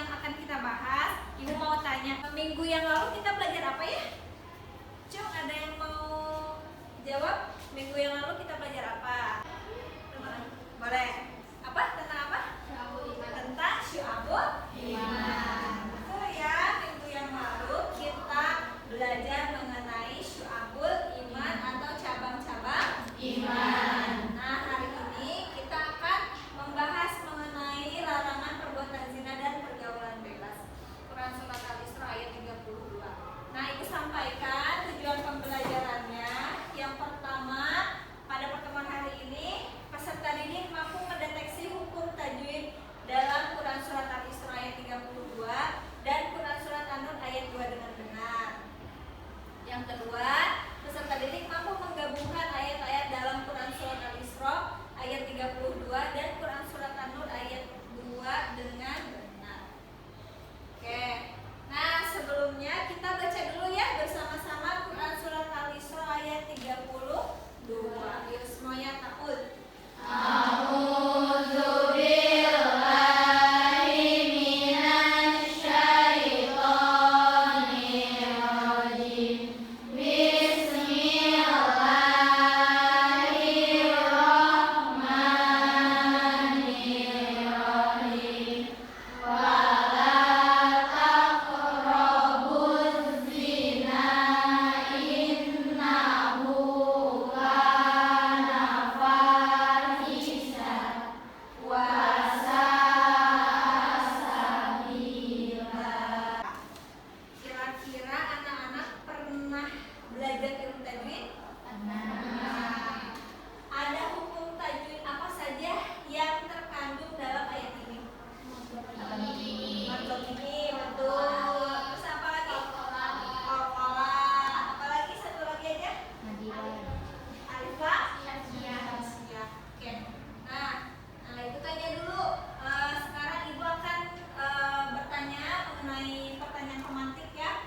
yang akan kita bahas, Ibu mau tanya, minggu yang lalu kita belajar apa ya? Cung, ada yang mau jawab? Minggu yang lalu kita belajar apa? Boleh. Apa? Tentang apa? Tentang syu'abul iman. Betul ya, minggu yang lalu kita belajar mengenai syu'abul iman atau cabang-cabang iman. Nah, hari ini kita akan membahas mengenai larangan perbuatan zina dan pergaulan bebas. Quran Surat Al-Isra ayat 32. Nah, Ibu sampaikan tujuan pembelajarannya. Yang pertama, pada pertemuan hari ini peserta didik mampu mendeteksi hukum tajwid dalam Quran Surat Al-Isra ayat 32 dan Quran Surat An-Nur ayat 2 dengan benar. Yang kedua, peserta didik mampu menggabungkan ayat-ayat dalam Quran Surat Al-Isra ayat 32 dan Quran Surat An-Nur ayat 2 dengan benar. Oke. Nah, sebelumnya kita baca dulu ya bersama-sama Quran Surat Al-Isra ayat 32. Yuk semuanya ta'ud. A'udzu billahi minasy syaithanir rajim. Bismillahirrahmanirrahim. Wala taqrabuz zina innahu kana fahisha wa sa'a sabila. Kira-kira anak-anak pernah belajar ilmu tajwid? Nah, ada hukum tajwid apa saja yang terkandung dalam ayat ini? Matlub ini, betul. Terus apa lagi? Qalqalah. Apa lagi? Satu lagi aja? Alif lam? Hasiyah. Oke. Nah, itu tanya dulu. Sekarang Ibu akan bertanya mengenai pertanyaan pemantik ya.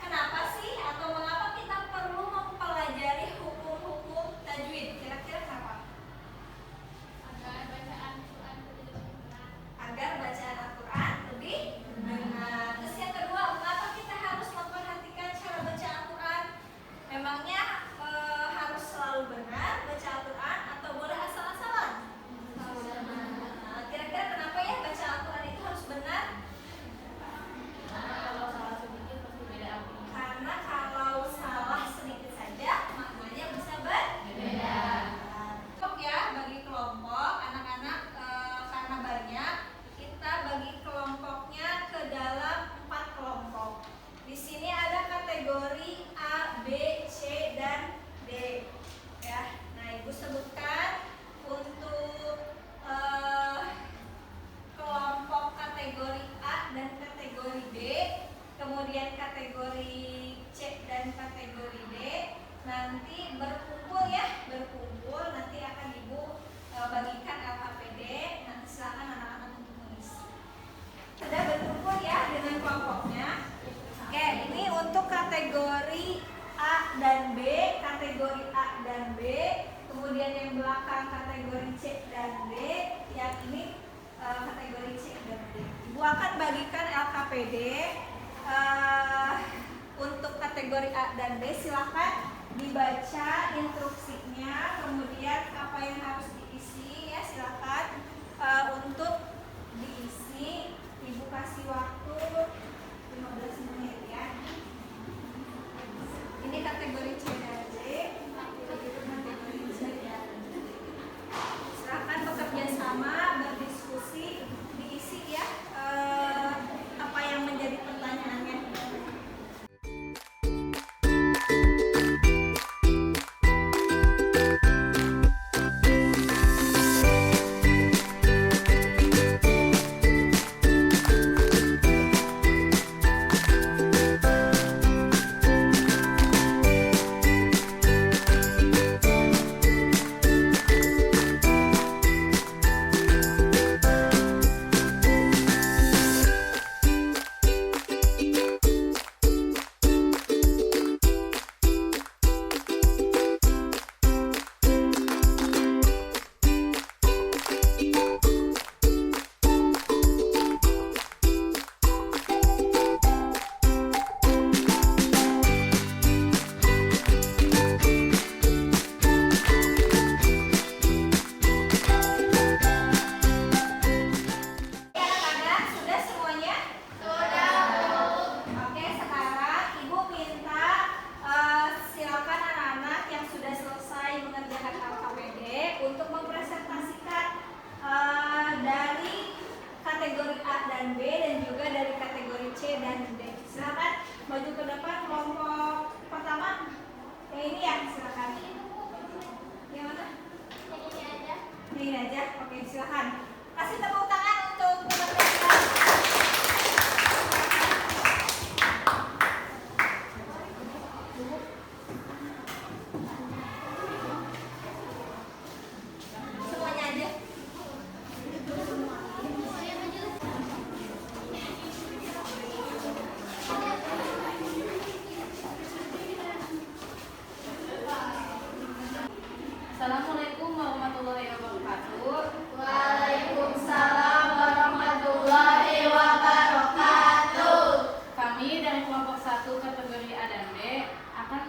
Kenapa sih atau mengapa kita perlu mempelajari hukum-hukum tajwid? Kira-kira kenapa? Agar bacaan Al-Quran lebih benar. Terus yang kedua, mengapa kita harus memperhatikan cara baca Al-Quran? Memangnya harus selalu benar baca Al-Quran atau boleh asal-asalan? Nah, kira-kira kenapa ya baca Al-Quran itu harus benar? Karena kalau salah sedikit saja maknanya bisa berbeda. Kelompok ya, bagi kelompok anak-anak karena banyak kita bagi kelompoknya ke dalam 4 kelompok. Di sini ada kategori A, B, C, dan D. Ya, nah Ibu sebutkan untuk kelompok kategori A dan kategori B, kemudian kategori C dan kategori D. Nanti berkumpul ya, berkumpul. Nanti akan Ibu bagikan LKPD. Nanti silakan anak-anak untuk mengisi. Sudah berkumpul ya dengan kelompoknya. Oke, ini untuk kategori A dan B, kategori A dan B. Kemudian yang belakang kategori C dan D. Yang ini kategori C dan D. Ibu akan bagikan LKPD untuk kategori A dan B. Silakan dibaca instruksinya, kemudian apa yang harus diisi ya, silakan untuk diisi. Ibu kasih waktu 15 menit ya. Ini kategori C dan D. Kategori C dan D. Silakan bekerja sama, berdiskusi, diisi ya apa yang menjadi pertanyaannya.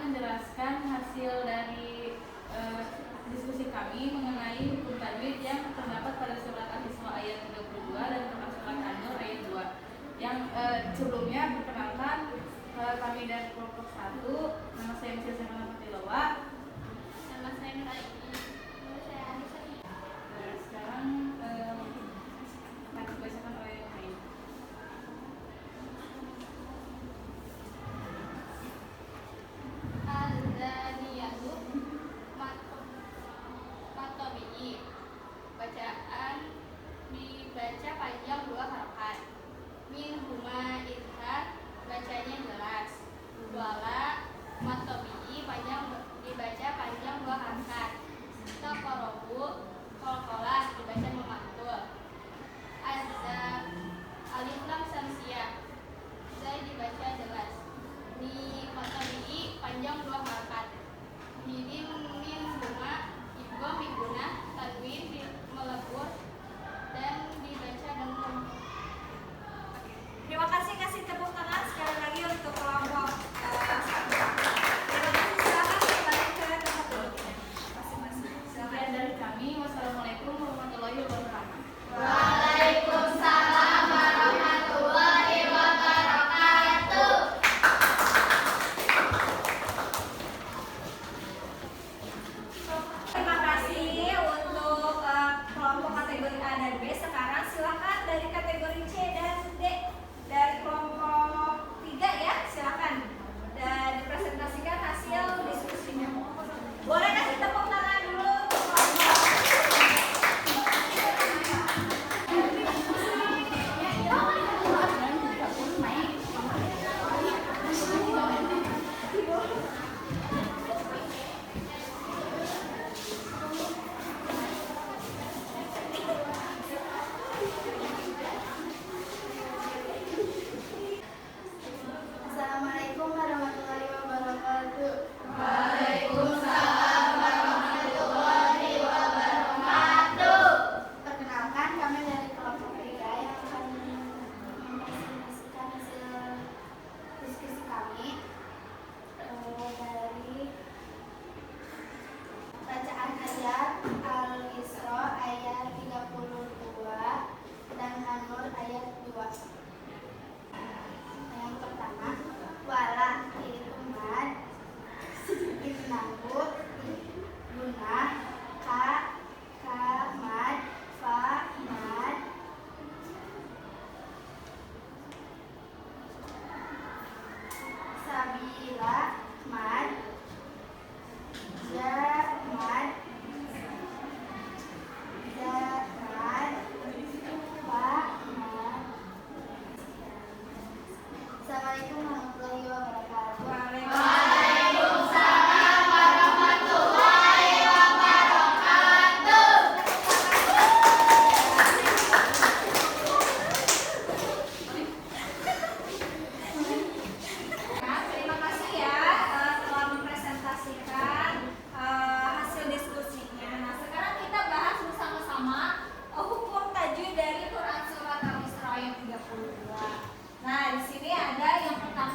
menjelaskan hasil dari diskusi kami mengenai hukum tajwid yang terdapat pada surat Al-Isra ayat 32 dan surat An-Nur ayat 2. Yang sebelumnya perkenalkan kami dari kelompok 1. Nama saya Misil Sena Patilawa. Nama saya Nur Aini. Nama saya Anissa. Sekarang akan dibacakan oleh yang lain. Al-Zaniyatu Matobi'i. Bacaan dibaca panjang 2 harokat. Min huma izhar, bacanya jelas. Wala Matobi'i dibaca panjang 2 harokat. Taqarabu qalqalah dibaca memantul. Alif lam samsiyah, zai dibaca jelas. Di Matobi'i panjang 2 harokat. Min huma ibgham ibuna tanwin melebur dan dibaca dengan. Terima kasih, kasih tepuk tangan sekali lagi untuk kelompok 1. Terima kasih, silakan kembali ke tempat duduknya masing-masing. Sekian dari kami. Wassalamualaikum warahmatullahi wabarakatuh. Waalaikumsalam warahmatullahi wabarakatuh. Terima kasih untuk kelompok kategori A dan B. Sekarang silakan dari kategori C dan D. Dari kelompok 3 ya, silakan. Dan dipresentasikan hasil diskusinya. Boleh kasih tepuk tangan dulu untuk kelompok. Assalamualaikum warahmatullahi wabarakatuh. Waalaikumsalam warahmatullahi wabarakatuh. Perkenalkan, kami dari kelompok 3 yang akan mempresentasikan hasil diskusi kami dari bacaan ayat Al-Isra ayat 32 dan An-Nur ayat 2. Yang pertama, wala itu mad, ibnahu, guna, ka mad, fa mad, sabila mad, ja mad, za mad, fa mad. Assalamualaikum warahmatullahi wabarakatuh. Waalaikumsalam warahmatullahi wabarakatuh. Terima kasih ya telah mempresentasikan hasil diskusinya. Nah, sekarang kita bahas bersama-sama hukum tajwid dari Quran surat Al-Isra ayat 32. Nah, di sini ada yang pertama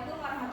Assalamualaikum warahmatullahi